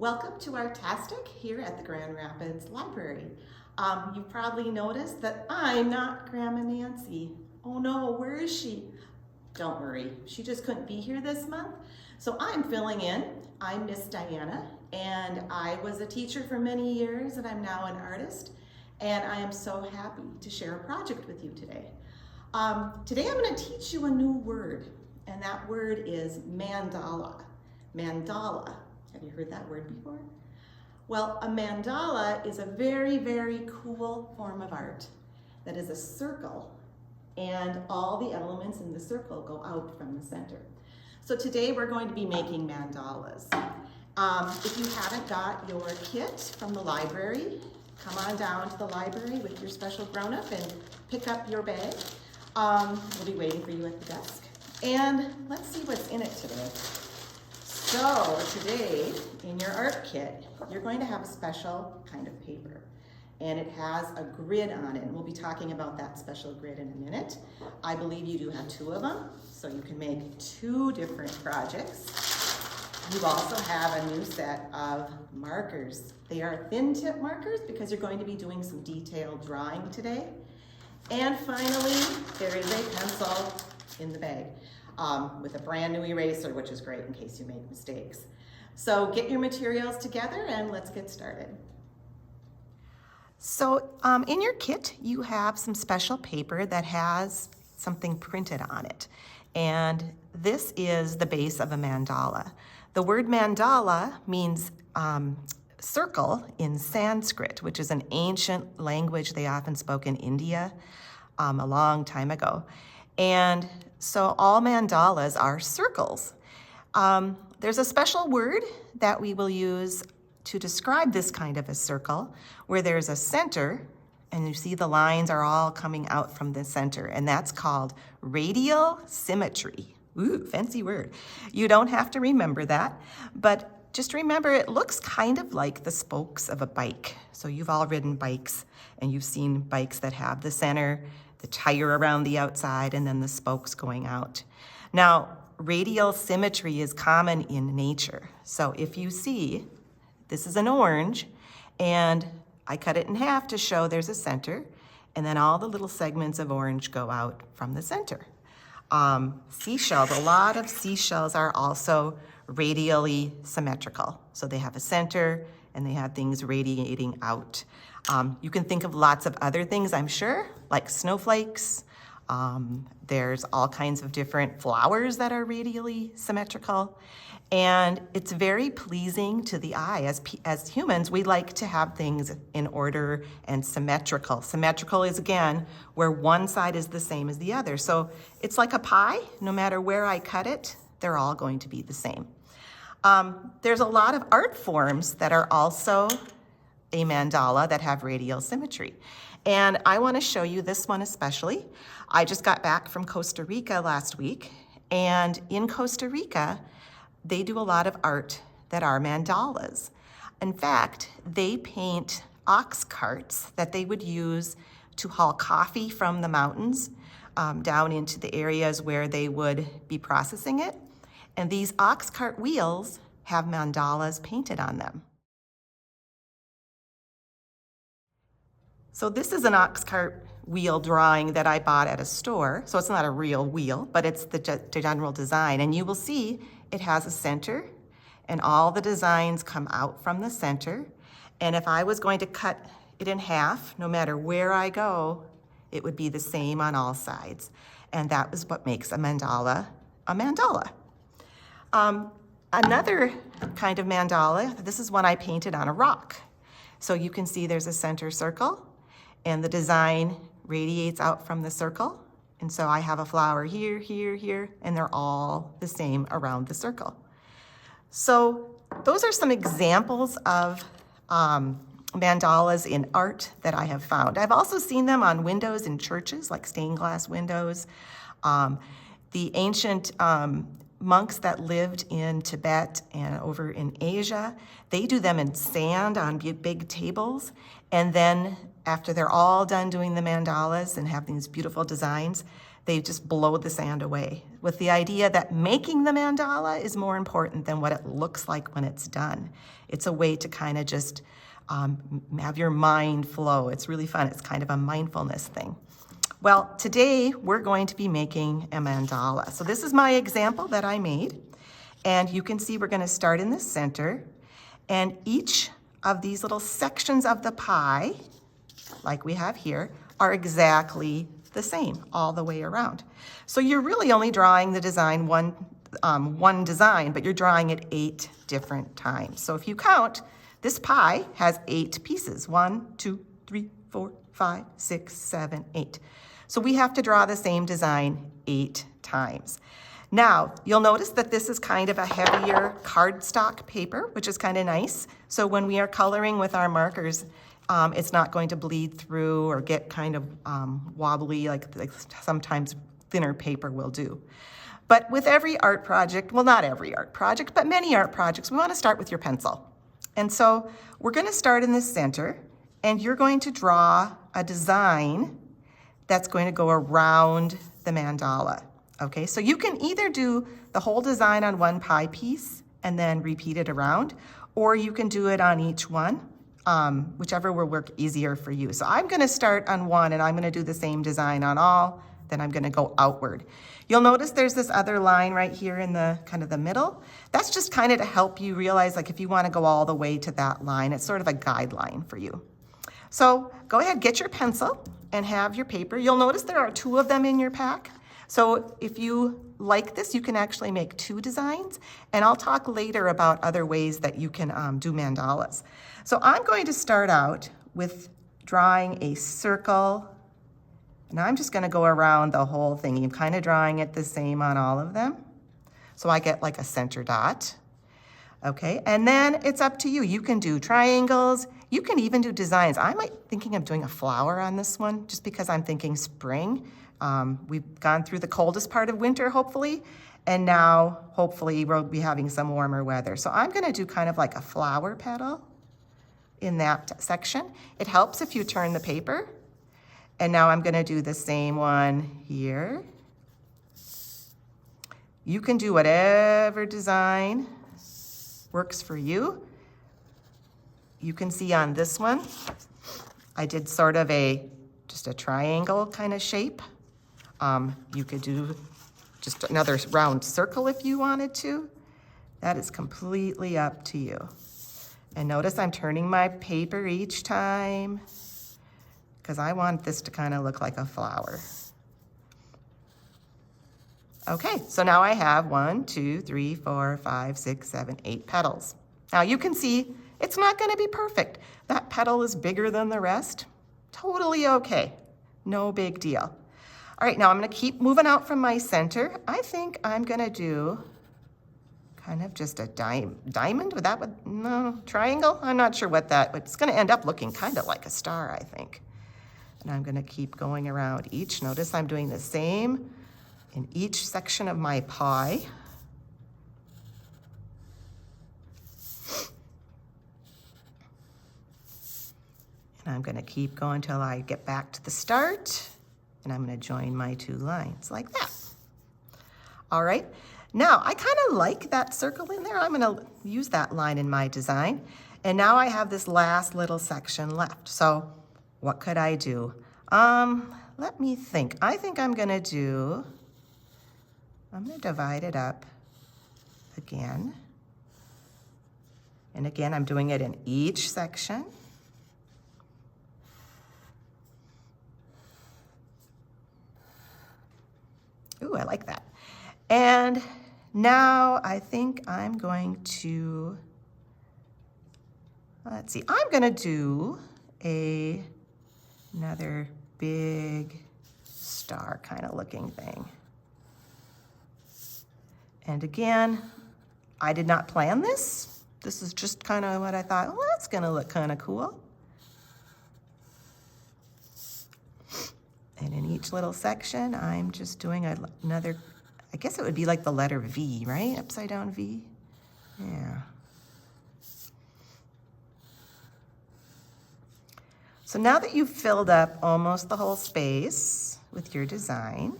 Welcome to Artastic here at the Grand Rapids Library. You've probably noticed that I'm not Grandma Nancy. Oh no, where is she? Don't worry, she just couldn't be here this month. So I'm filling in. I'm Miss Diana, and I was a teacher for many years, and I'm now an artist. And I am so happy to share a project with you today. Today I'm going to teach you a new word, and that word is mandala. Mandala. Have you heard that word before? Well, a mandala is a very, very cool form of art that is a circle, and all the elements in the circle go out from the center. So today we're going to be making mandalas. If you haven't got your kit from the library, come on down to the library with your special grown-up and pick up your bag. We'll be waiting for you at the desk. And let's see what's in it today. So today, in your art kit, you're going to have a special kind of paper. And it has a grid on it, and we'll be talking about that special grid in a minute. I believe you do have 2 of them, so you can make 2 different projects. You also have a new set of markers. They are thin tip markers because you're going to be doing some detailed drawing today. And finally, there is a pencil in the bag with a brand new eraser, which is great in case you make mistakes. So get your materials together and let's get started. So in your kit, you have some special paper that has something printed on it. And this is the base of a mandala. The word mandala means circle in Sanskrit, which is an ancient language they often spoke in India a long time ago. And so all mandalas are circles. There's a special word that we will use to describe this kind of a circle where there's a center, and you see the lines are all coming out from the center, and that's called radial symmetry. Ooh, fancy word. You don't have to remember that, but just remember it looks kind of like the spokes of a bike. So you've all ridden bikes, and you've seen bikes that have the center, the tire around the outside, and then the spokes going out. Now, radial symmetry is common in nature. So if you see, this is an orange, and I cut it in half to show there's a center, and then all the little segments of orange go out from the center. Seashells, a lot of seashells are also radially symmetrical. So they have a center, and they have things radiating out. You can think of lots of other things, I'm sure, like snowflakes. There's all kinds of different flowers that are radially symmetrical. And it's very pleasing to the eye. As humans, we like to have things in order and symmetrical. Symmetrical is, again, where one side is the same as the other. So it's like a pie. No matter where I cut it, they're all going to be the same. There's a lot of art forms that are also a mandala that have radial symmetry. And I want to show you this one especially. I just got back from Costa Rica last week, and in Costa Rica, they do a lot of art that are mandalas. In fact, they paint ox carts that they would use to haul coffee from the mountains down into the areas where they would be processing it. And these ox cart wheels have mandalas painted on them. So this is an ox cart wheel drawing that I bought at a store. So it's not a real wheel, but it's the general design. And you will see it has a center, and all the designs come out from the center. And if I was going to cut it in half, no matter where I go, it would be the same on all sides. And that is what makes a mandala a mandala. Another kind of mandala, this is one I painted on a rock. So you can see there's a center circle, and the design radiates out from the circle. And so I have a flower here, here, here, and they're all the same around the circle. So those are some examples of mandalas in art that I have found. I've also seen them on windows in churches, like stained glass windows. The ancient monks that lived in Tibet and over in Asia, they do them in sand on big tables. And then after they're all done doing the mandalas and have these beautiful designs, they just blow the sand away with the idea that making the mandala is more important than what it looks like when it's done. It's a way to kind of just have your mind flow. It's really fun. It's kind of a mindfulness thing. Well, today we're going to be making a mandala. So this is my example that I made. And you can see we're going to start in the center. And each of these little sections of the pie, like we have here, are exactly the same all the way around. So you're really only drawing the design one design, but you're drawing it 8 different times. So if you count, this pie has 8 pieces. 1, 2, 3, 4, 5, 6, 7, 8. So we have to draw the same design 8 times. Now, you'll notice that this is kind of a heavier cardstock paper, which is kind of nice. So when we are coloring with our markers, it's not going to bleed through or get kind of wobbly like sometimes thinner paper will do. But with every art project, well, not every art project, but many art projects, we want to start with your pencil. And so we're going to start in the center, and you're going to draw a design that's going to go around the mandala. Okay, so you can either do the whole design on one pie piece and then repeat it around, or you can do it on each one, whichever will work easier for you. So I'm going to start on one, and I'm going to do the same design on all, then I'm going to go outward. You'll notice there's this other line right here in the kind of the middle. That's just kind of to help you realize, like, if you want to go all the way to that line, it's sort of a guideline for you. So go ahead, get your pencil and have your paper. You'll notice there are 2 of them in your pack. So if you like this, you can actually make 2 designs, and I'll talk later about other ways that you can do mandalas. So I'm going to start out with drawing a circle, and I'm just gonna go around the whole thing. I'm kind of drawing it the same on all of them. So I get like a center dot, okay? And then it's up to you. You can do triangles, you can even do designs. I'm thinking of doing a flower on this one, just because I'm thinking spring. We've gone through the coldest part of winter, hopefully, and now hopefully we'll be having some warmer weather. So I'm gonna do kind of like a flower petal in that section. It helps if you turn the paper. And now I'm gonna do the same one here. You can do whatever design works for you. You can see on this one, I did sort of just a triangle kind of shape. You could do just another round circle if you wanted to. That is completely up to you. And notice I'm turning my paper each time, because I want this to kind of look like a flower. Okay, so now I have 1, 2, 3, 4, 5, 6, 7, 8 petals. Now you can see it's not going to be perfect. That petal is bigger than the rest. Totally okay, no big deal. All right, now I'm going to keep moving out from my center. I think I'm going to do kind of just a diamond. No, triangle? I'm not sure what that, but it's going to end up looking kind of like a star, I think. And I'm gonna keep going around each. Notice I'm doing the same in each section of my pie. And I'm gonna keep going till I get back to the start, and I'm gonna join my 2 lines like that. All right, now I kind of like that circle in there. I'm gonna use that line in my design. And now I have this last little section left. So what could I do? Let me think. I think I'm gonna divide it up again. And again, I'm doing it in each section. Ooh, I like that. And now I think I'm going to, let's see, I'm gonna do another big star kind of looking thing. And again, I did not plan this. This is just kind of what I thought, well, that's gonna look kind of cool. And in each little section, I'm just doing another, I guess it would be like the letter V, right? Upside down V, yeah. So now that you've filled up almost the whole space with your design,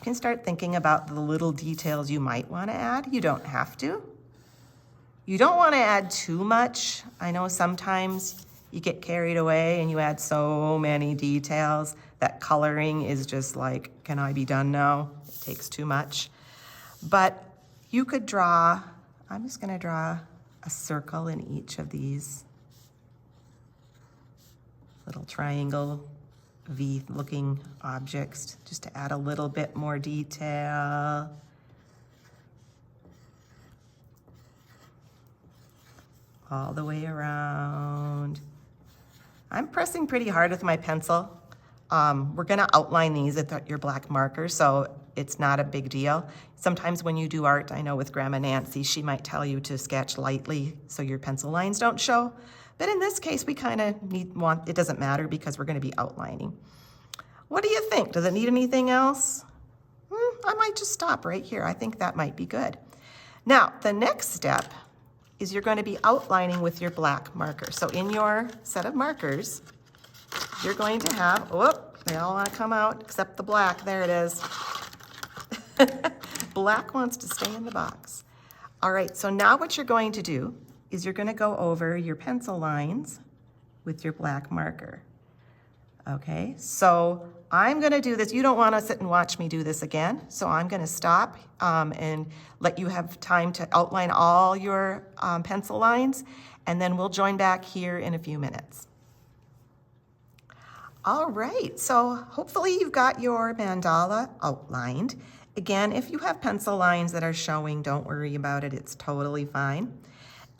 can start thinking about the little details you might want to add. You don't have to. You don't want to add too much. I know sometimes you get carried away and you add so many details that coloring is just like, can I be done now? It takes too much. But you could draw, I'm just going to draw a circle in each of these little triangle V-looking objects, just to add a little bit more detail. All the way around. I'm pressing pretty hard with my pencil. We're gonna outline these with your black marker, so it's not a big deal. Sometimes when you do art, I know with Grandma Nancy, she might tell you to sketch lightly so your pencil lines don't show. But in this case, we kind of it doesn't matter because we're gonna be outlining. What do you think? Does it need anything else? I might just stop right here. I think that might be good. Now, the next step is you're going to be outlining with your black marker. So in your set of markers, you're going to have, whoop, they all want to come out except the black. There it is. Black wants to stay in the box. All right, so now what you're going to do is you're going to go over your pencil lines with your black marker. Okay, so I'm going to do this. You don't want to sit and watch me do this again, so I'm going to stop and let you have time to outline all your pencil lines, and then we'll join back here in a few minutes. All right, so hopefully you've got your mandala outlined. Again, if you have pencil lines that are showing, don't worry about it. It's totally fine.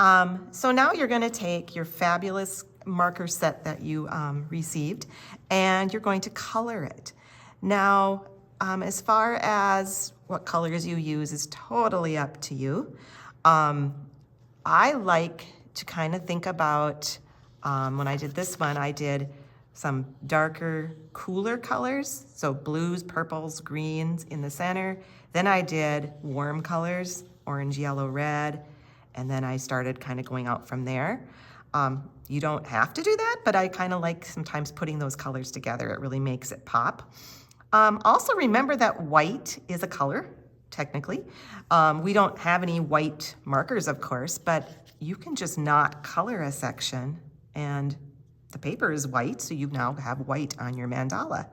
So now you're going to take your fabulous marker set that you received, and you're going to color it. Now, as far as what colors you use is totally up to you. I like to kind of think about, when I did this one, I did some darker, cooler colors, so blues, purples, greens in the center. Then I did warm colors, orange, yellow, red, and then I started kind of going out from there. You don't have to do that, but I kind of like sometimes putting those colors together. It really makes it pop. Also remember that white is a color, technically. We don't have any white markers, of course, but you can just not color a section and the paper is white, so you now have white on your mandala.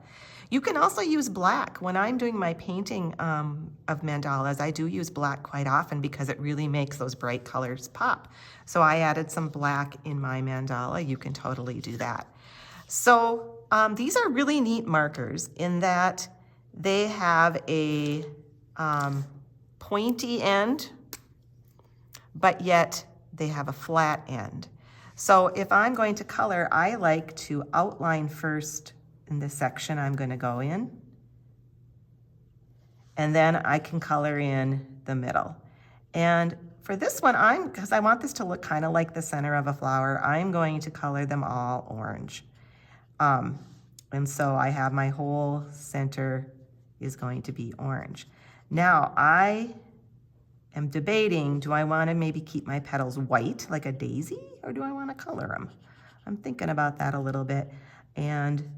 You can also use black. When I'm doing my painting of mandalas, I do use black quite often because it really makes those bright colors pop. So I added some black in my mandala. You can totally do that. So these are really neat markers in that they have a pointy end, but yet they have a flat end. So if I'm going to color, I like to outline first in this section I'm going to go in, and then I can color in the middle. And for this one, because I want this to look kind of like the center of a flower, I'm going to color them all orange. And so I have my whole center is going to be orange. Now I am debating, do I want to maybe keep my petals white like a daisy, or do I want to color them? I'm thinking about that a little bit. And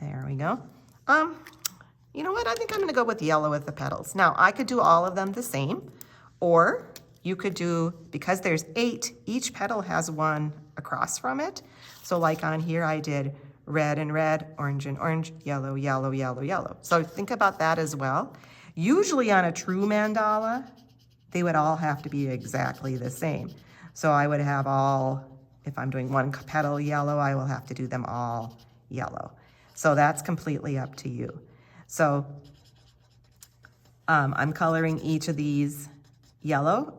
there we go. You know what? I think I'm going to go with yellow with the petals. Now, I could do all of them the same, or you could do, because there's 8, each petal has one across from it. So like on here, I did red and red, orange and orange, yellow, yellow, yellow, yellow. So think about that as well. Usually on a true mandala, they would all have to be exactly the same. So I would have all, if I'm doing one petal yellow, I will have to do them all yellow. So that's completely up to you. So I'm coloring each of these yellow.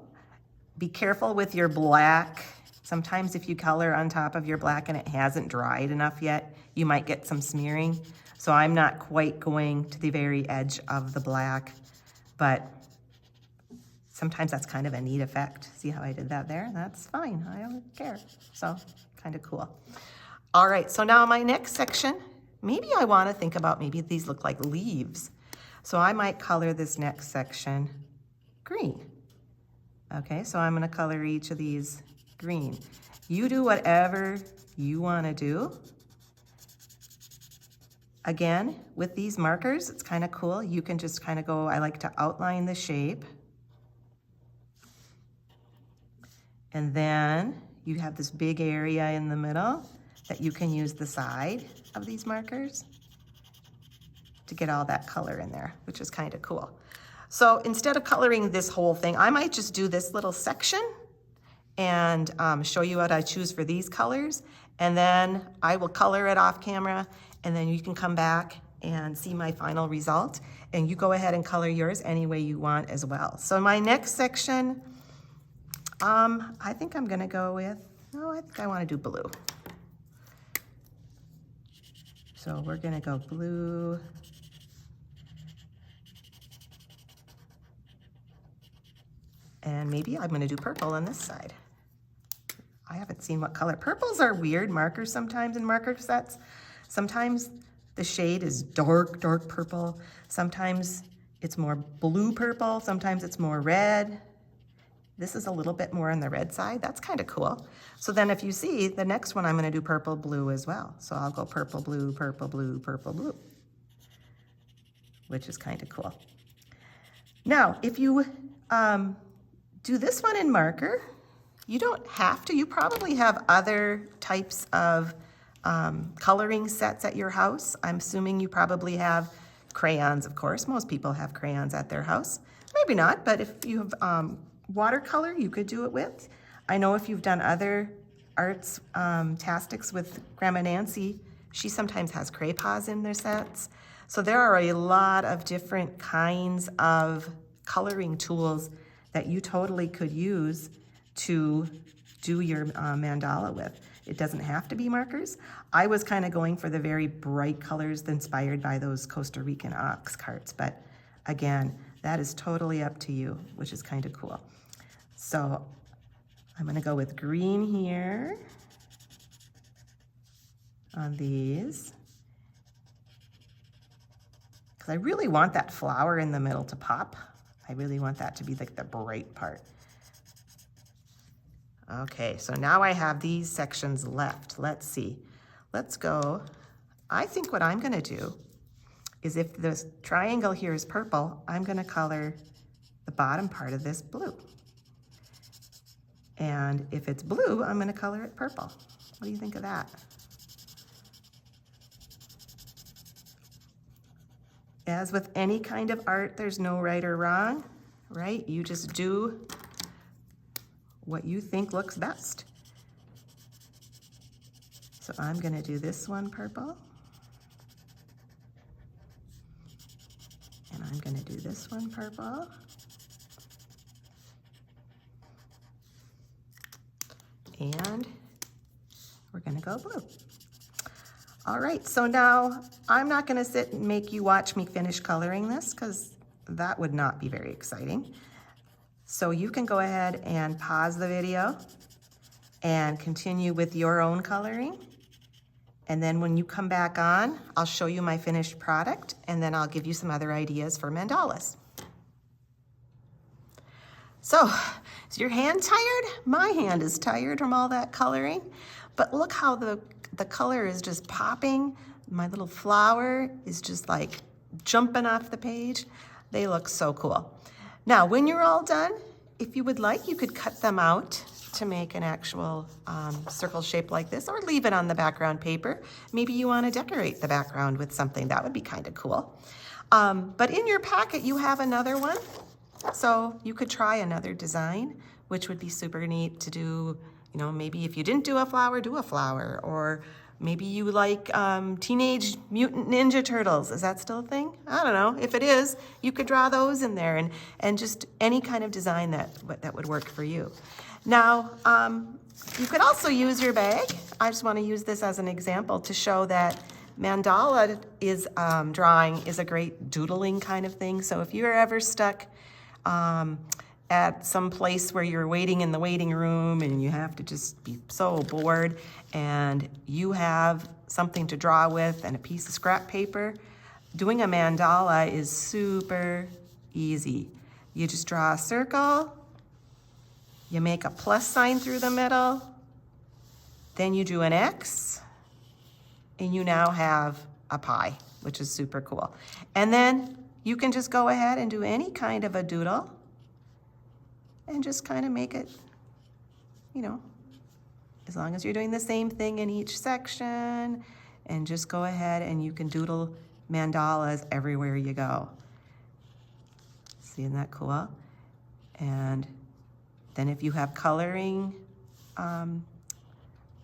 Be careful with your black. Sometimes if you color on top of your black and it hasn't dried enough yet, you might get some smearing. So I'm not quite going to the very edge of the black, but sometimes that's kind of a neat effect. See how I did that there? That's fine, I don't care. So kind of cool. All right, so now my next section, maybe I want to think about, maybe these look like leaves. So I might color this next section green. Okay, so I'm going to color each of these green. You do whatever you want to do. Again, with these markers, it's kind of cool. You can just kind of go, I like to outline the shape. And then you have this big area in the middle that you can use the side of these markers to get all that color in there, which is kind of cool. So instead of coloring this whole thing, I might just do this little section and show you what I choose for these colors. And then I will color it off camera, and then you can come back and see my final result. And you go ahead and color yours any way you want as well. So my next section, I think I'm gonna go with, I think I wanna do blue. So we're gonna go blue. And maybe I'm gonna do purple on this side. I haven't seen what color. Purples are weird markers sometimes in marker sets. Sometimes the shade is dark, dark purple. Sometimes it's more blue purple. Sometimes it's more red. This is a little bit more on the red side. That's kind of cool. So then if you see, the next one I'm gonna do purple, blue as well. So I'll go purple, blue, purple, blue, purple, blue, which is kind of cool. Now, if you do this one in marker, you don't have to. You probably have other types of coloring sets at your house. I'm assuming you probably have crayons, of course. Most people have crayons at their house. Maybe not, but if you have watercolor, you could do it with. I know if you've done other arts tastics with Grandma Nancy, she sometimes has crayons in their sets. So there are a lot of different kinds of coloring tools that you totally could use to do your mandala with. It doesn't have to be markers. I was kind of going for the very bright colors inspired by those Costa Rican ox carts, but again, that is totally up to you, which is kind of cool. So I'm gonna go with green here on these, because I really want that flower in the middle to pop. I really want that to be like the bright part. Okay, so now I have these sections left. Let's see. Let's go. I think what I'm gonna do is, if this triangle here is purple, I'm gonna color the bottom part of this blue. And if it's blue, I'm gonna color it purple. What do you think of that? As with any kind of art, there's no right or wrong, right? You just do what you think looks best. So I'm gonna do this one purple. And I'm gonna do this one purple. And we're gonna go blue. All right, so now I'm not gonna sit and make you watch me finish coloring this, because that would not be very exciting. So you can go ahead and pause the video and continue with your own coloring. And then when you come back on, I'll show you my finished product, and then I'll give you some other ideas for mandalas. So, is your hand tired? My hand is tired from all that coloring, but look how the color is just popping. My little flower is just like jumping off the page. They look so cool. Now, when you're all done, if you would like, you could cut them out to make an actual circle shape like this, or leave it on the background paper. Maybe you want to decorate the background with something. That would be kind of cool. But in your packet, you have another one. So you could try another design, which would be super neat to do. You know, maybe if you didn't do a flower, do a flower. Or maybe you like Teenage Mutant Ninja Turtles. Is that still a thing? I don't know. If it is, you could draw those in there, and just any kind of design that would work for you. Now, you could also use your bag. I just want to use this as an example to show that mandala is drawing is a great doodling kind of thing. So if you're ever stuck at some place where you're waiting in the waiting room and you have to just be so bored, and you have something to draw with and a piece of scrap paper, doing a mandala is super easy. You just draw a circle, you make a plus sign through the middle, then you do an X, and you now have a pie. which is super cool. And then you can just go ahead and do any kind of a doodle and just kind of make it, you know, as long as you're doing the same thing in each section, and just go ahead and you can doodle mandalas everywhere you go. See, isn't that cool? And then if you have coloring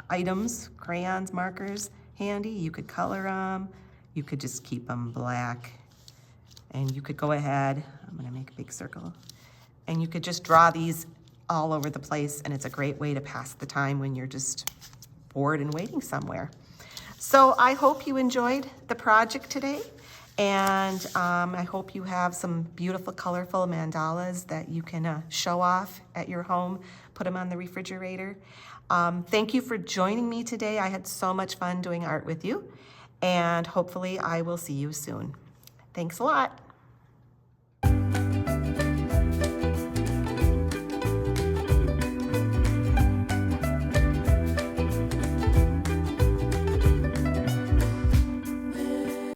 items, crayons, markers handy, you could color them. You could just keep them black. And you could go ahead, I'm gonna make a big circle, and you could just draw these all over the place, and it's a great way to pass the time when you're just bored and waiting somewhere. So I hope you enjoyed the project today, and I hope you have some beautiful, colorful mandalas that you can show off at your home, put them on the refrigerator. Thank you for joining me today. I had so much fun doing art with you, and hopefully I will see you soon. Thanks a lot.